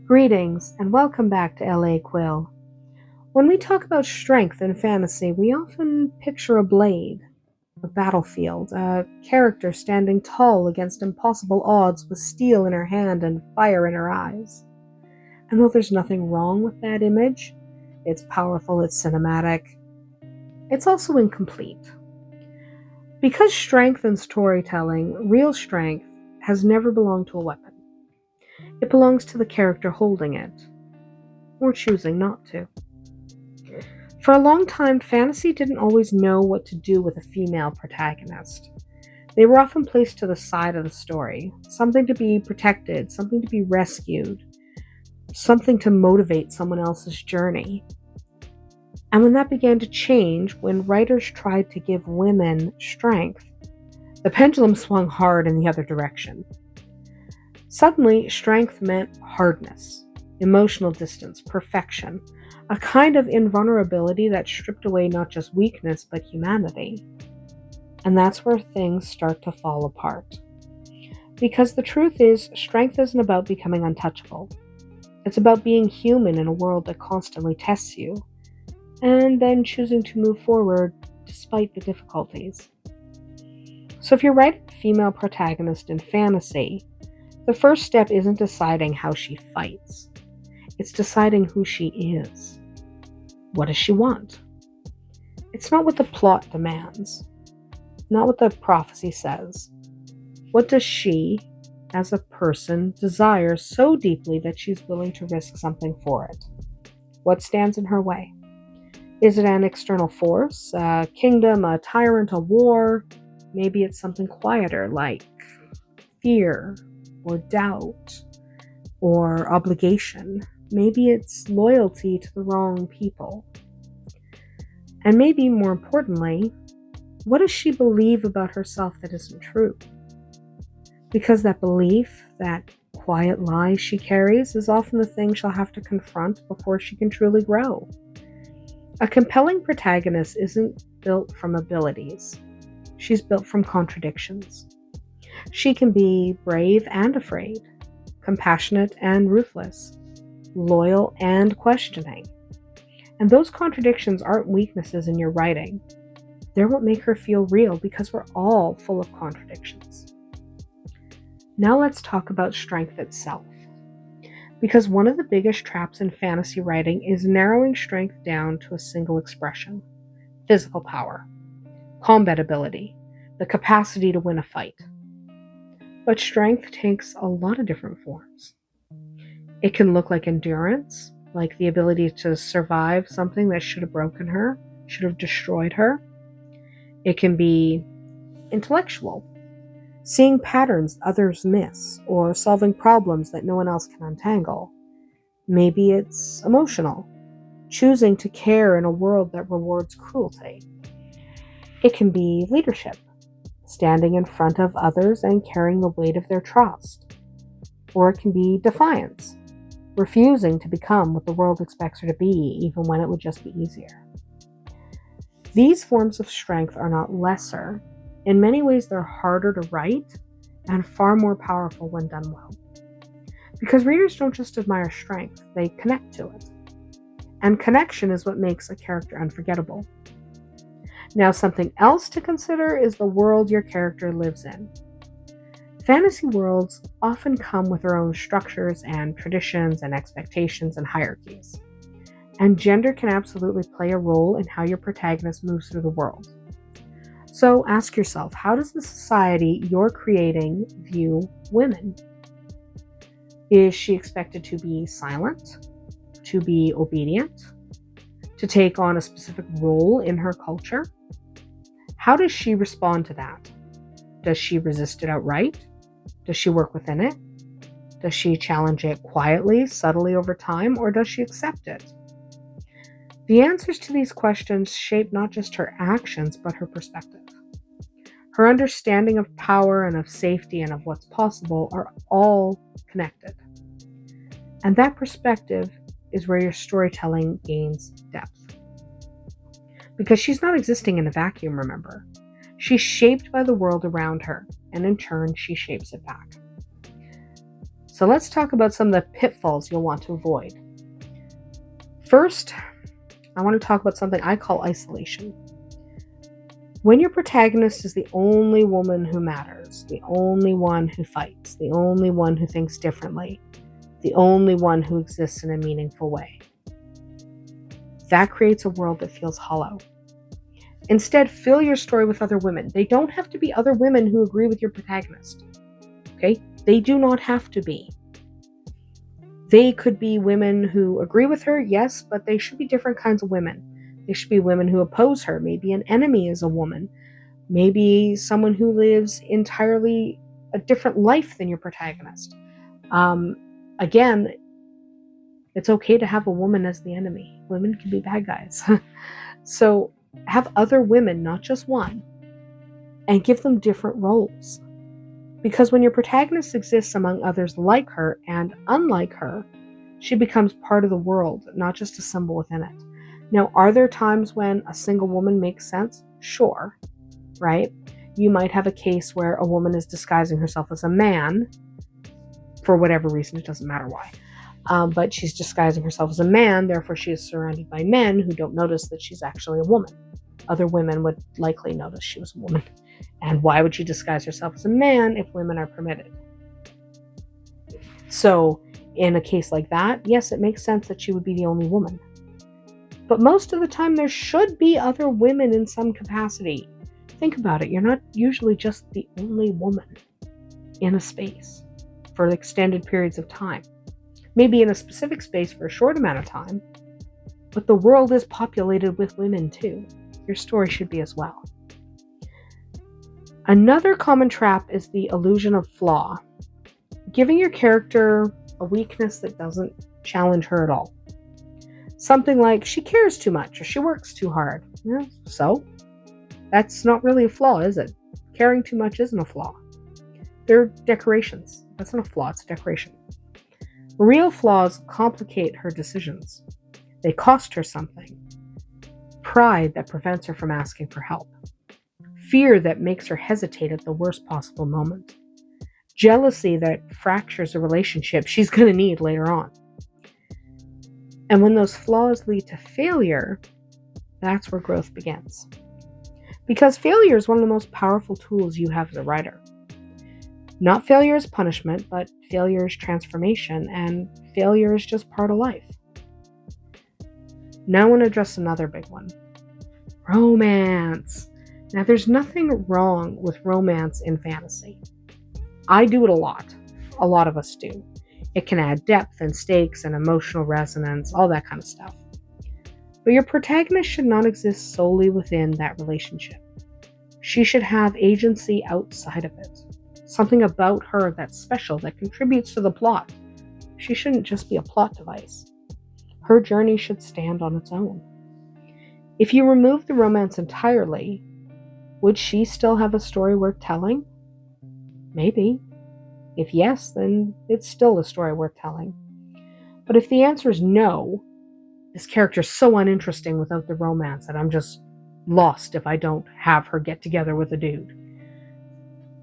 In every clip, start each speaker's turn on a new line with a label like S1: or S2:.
S1: Greetings and welcome back to LA Quill. When we talk about strength in fantasy, we often picture a blade, a battlefield, a character standing tall against impossible odds with steel in her hand and fire in her eyes. And though there's nothing wrong with that image, it's powerful, it's cinematic, it's also incomplete. Because strength in storytelling, real strength, has never belonged to a weapon. It belongs to the character holding it, or choosing not to. For a long time, fantasy didn't always know what to do with a female protagonist. They were often placed to the side of the story, something to be protected, something to be rescued, something to motivate someone else's journey. And when that began to change, when writers tried to give women strength, the pendulum swung hard in the other direction. Suddenly, strength meant hardness, emotional distance, perfection, a kind of invulnerability that stripped away not just weakness, but humanity. And that's where things start to fall apart. Because the truth is, strength isn't about becoming untouchable. It's about being human in a world that constantly tests you, and then choosing to move forward despite the difficulties. So if you're writing a female protagonist in fantasy, the first step isn't deciding how she fights. It's deciding who she is. What does she want? It's not what the plot demands, not what the prophecy says. What does she, as a person, desire so deeply that she's willing to risk something for it? What stands in her way? Is it an external force, a kingdom, a tyrant, a war? Maybe it's something quieter like fear or doubt or obligation. Maybe it's loyalty to the wrong people. And maybe more importantly, what does she believe about herself that isn't true? Because that belief, that quiet lie she carries, is often the thing she'll have to confront before she can truly grow. A compelling protagonist isn't built from abilities. She's built from contradictions. She can be brave and afraid, compassionate and ruthless, loyal and questioning. And those contradictions aren't weaknesses in your writing. They're what make her feel real because we're all full of contradictions. Now let's talk about strength itself. Because one of the biggest traps in fantasy writing is narrowing strength down to a single expression: physical power, combat ability, the capacity to win a fight. But strength takes a lot of different forms. It can look like endurance, like the ability to survive something that should have broken her, should have destroyed her. It can be intellectual, seeing patterns others miss, or solving problems that no one else can untangle. Maybe it's emotional, choosing to care in a world that rewards cruelty. It can be leadership, standing in front of others and carrying the weight of their trust. Or it can be defiance, refusing to become what the world expects her to be, even when it would just be easier. These forms of strength are not lesser. In many ways, they're harder to write and far more powerful when done well. Because readers don't just admire strength, they connect to it. And connection is what makes a character unforgettable. Now, something else to consider is the world your character lives in. Fantasy worlds often come with their own structures and traditions and expectations and hierarchies. And gender can absolutely play a role in how your protagonist moves through the world. So ask yourself, how does the society you're creating view women? Is she expected to be silent, to be obedient, to take on a specific role in her culture? How does she respond to that? Does she resist it outright? Does she work within it? Does she challenge it quietly, subtly over time, or does she accept it? The answers to these questions shape not just her actions, but her perspective. Her understanding of power and of safety and of what's possible are all connected. And that perspective is where your storytelling gains depth. Because she's not existing in a vacuum, remember. She's shaped by the world around her, and in turn, she shapes it back. So let's talk about some of the pitfalls you'll want to avoid. First, I want to talk about something I call isolation. When your protagonist is the only woman who matters, the only one who fights, the only one who thinks differently, the only one who exists in a meaningful way, that creates a world that feels hollow. Instead, fill your story with other women. They don't have to be other women who agree with your protagonist. Okay? They do not have to be. They could be women who agree with her, yes, but they should be different kinds of women. They should be women who oppose her. Maybe an enemy is a woman. Maybe someone who lives entirely a different life than your protagonist. Again, it's okay to have a woman as the enemy. Women can be bad guys. So have other women, not just one, and give them different roles. Because when your protagonist exists among others like her and unlike her, she becomes part of the world, not just a symbol within it. Now, are there times when a single woman makes sense? Sure, right? You might have a case where a woman is disguising herself as a man, for whatever reason, it doesn't matter why. But she's disguising herself as a man, therefore she is surrounded by men who don't notice that she's actually a woman. Other women would likely notice she was a woman. And why would she disguise herself as a man if women are permitted? So, in a case like that, yes, it makes sense that she would be the only woman. But most of the time, there should be other women in some capacity. Think about it. You're not usually just the only woman in a space for extended periods of time. Maybe in a specific space for a short amount of time, but the world is populated with women too. Your story should be as well. Another common trap is the illusion of flaw. Giving your character a weakness that doesn't challenge her at all. Something like, she cares too much or she works too hard. Yeah, so? That's not really a flaw, is it? Caring too much isn't a flaw. They're decorations. That's not a flaw, it's a decoration. Real flaws complicate her decisions. They cost her something. Pride that prevents her from asking for help. Fear that makes her hesitate at the worst possible moment. Jealousy that fractures a relationship she's going to need later on. And when those flaws lead to failure, that's where growth begins. Because failure is one of the most powerful tools you have as a writer. Not failure as punishment, but failure as transformation, and failure is just part of life. Now I want to address another big one. Romance. Now there's nothing wrong with romance in fantasy. I do it a lot. A lot of us do. It can add depth and stakes and emotional resonance, all that kind of stuff. But your protagonist should not exist solely within that relationship. She should have agency outside of it. Something about her that's special, that contributes to the plot. She shouldn't just be a plot device. Her journey should stand on its own. If you remove the romance entirely, would she still have a story worth telling? Maybe. If yes, then it's still a story worth telling. But if the answer is no, this character is so uninteresting without the romance that I'm just lost if I don't have her get together with a dude.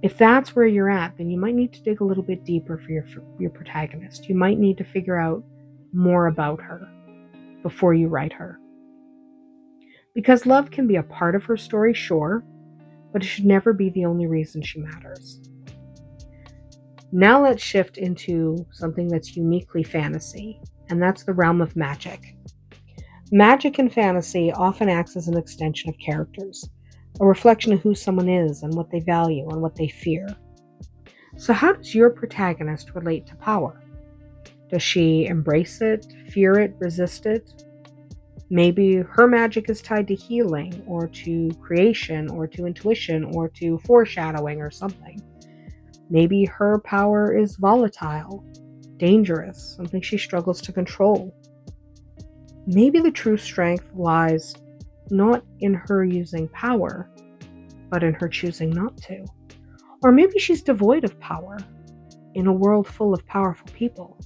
S1: If that's where you're at, then you might need to dig a little bit deeper for your protagonist. You might need to figure out more about her before you write her. Because love can be a part of her story, sure, but it should never be the only reason she matters. Now let's shift into something that's uniquely fantasy, and that's the realm of magic. Magic in fantasy often acts as an extension of characters, a reflection of who someone is and what they value and what they fear. So how does your protagonist relate to power? Does she embrace it, fear it, resist it? Maybe her magic is tied to healing, or to creation, or to intuition, or to foreshadowing or something. Maybe her power is volatile, dangerous, something she struggles to control. Maybe the true strength lies not in her using power, but in her choosing not to. Or maybe she's devoid of power in a world full of powerful people.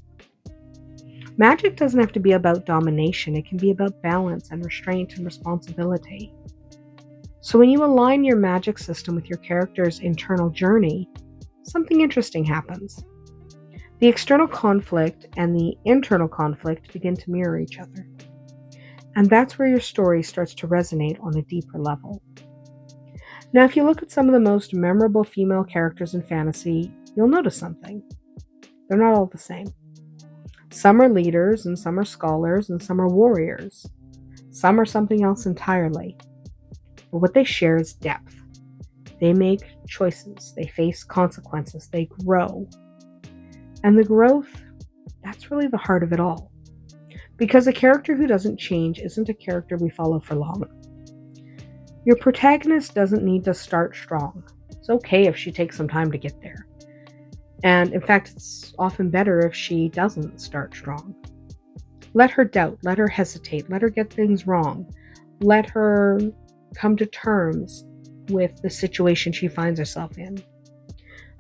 S1: Magic doesn't have to be about domination. It can be about balance and restraint and responsibility. So when you align your magic system with your character's internal journey, something interesting happens. The external conflict and the internal conflict begin to mirror each other. And that's where your story starts to resonate on a deeper level. Now, if you look at some of the most memorable female characters in fantasy, you'll notice something. They're not all the same. Some are leaders, and some are scholars, and some are warriors. Some are something else entirely. But what they share is depth. They make choices, they face consequences, they grow. And the growth, that's really the heart of it all. Because a character who doesn't change isn't a character we follow for long. Your protagonist doesn't need to start strong. It's okay if she takes some time to get there. And in fact, it's often better if she doesn't start strong. Let her doubt, let her hesitate, let her get things wrong. Let her come to terms with the situation she finds herself in.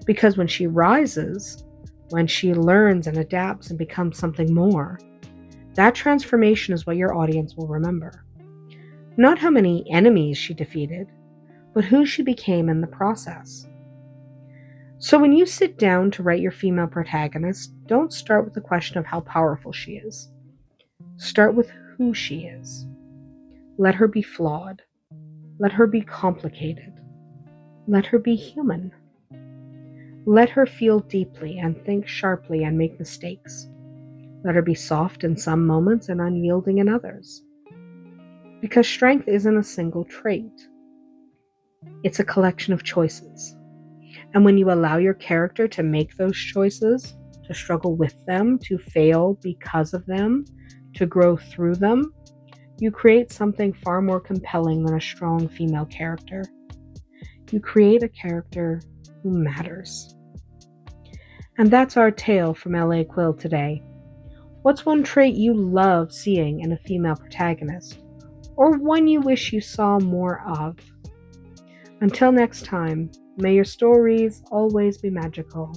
S1: Because when she rises, when she learns and adapts and becomes something more, that transformation is what your audience will remember. Not how many enemies she defeated, but who she became in the process. So when you sit down to write your female protagonist, don't start with the question of how powerful she is. Start with who she is. Let her be flawed. Let her be complicated. Let her be human. Let her feel deeply and think sharply and make mistakes. Let her be soft in some moments and unyielding in others. Because strength isn't a single trait. It's a collection of choices. And when you allow your character to make those choices, to struggle with them, to fail because of them, to grow through them, you create something far more compelling than a strong female character. You create a character who matters. And that's our tale from L.A. Quill today. What's one trait you love seeing in a female protagonist? Or one you wish you saw more of? Until next time, may your stories always be magical.